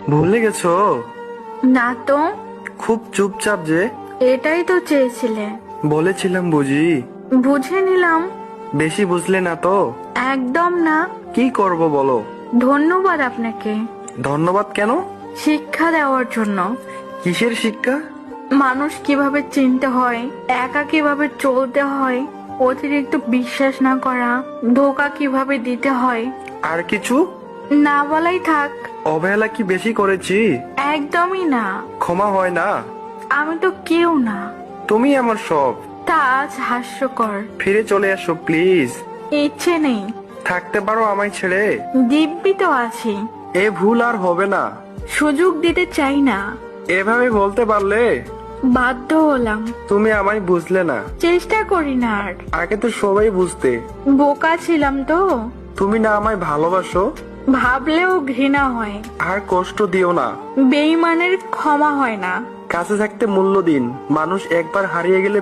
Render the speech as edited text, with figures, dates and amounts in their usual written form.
ভুলে গেছো? না তো। খুব চুপচাপ যে। এটাই তো চেয়েছিলে। বলেছিলাম বুঝি। বুঝে নিলাম। বেশি বুঝলে না তো? একদম না। কি করব বলো? ধন্যবাদ আপনাকে ধন্যবাদ কেন? শিক্ষা দেওয়ার জন্য। কিসের শিক্ষা? মানুষ কিভাবে চিনতে হয়, একা কিভাবে চলতে হয়, অতিরিক্ত বিশ্বাস না করা, ধোকা কিভাবে দিতে হয়। আর কিছু? না বলাই থাক। অবহেলা কি বেশি করেছি? একদমই না। ক্ষমা হয় না? আমি তো কেউ না। তুমি আমার সব। তা আজ হাস্যকর। ফিরে চলে আসো প্লিজ। ইচ্ছে নেই। থাকতে পারো আমায় ছেড়ে? দিব্যি তো আছি। এ ভুল আর হবে না। সুযোগ দিতে চাই না। এভাবে বলতে পারলে? বাধ্য হলাম। তুমি আমায় বুঝলে না। চেষ্টা করি না আর। আগে তো সবাই বুঝতে। বোকা ছিলাম তো। তুমি না আমায় ভালোবাসো? ভাবলেও ঘৃণা হয়। আর কষ্ট দিও না। বেইমানের ক্ষমা হয় না। কাছে থাকতে মূল্য দিন। মানুষ একবার হারিয়ে গেলে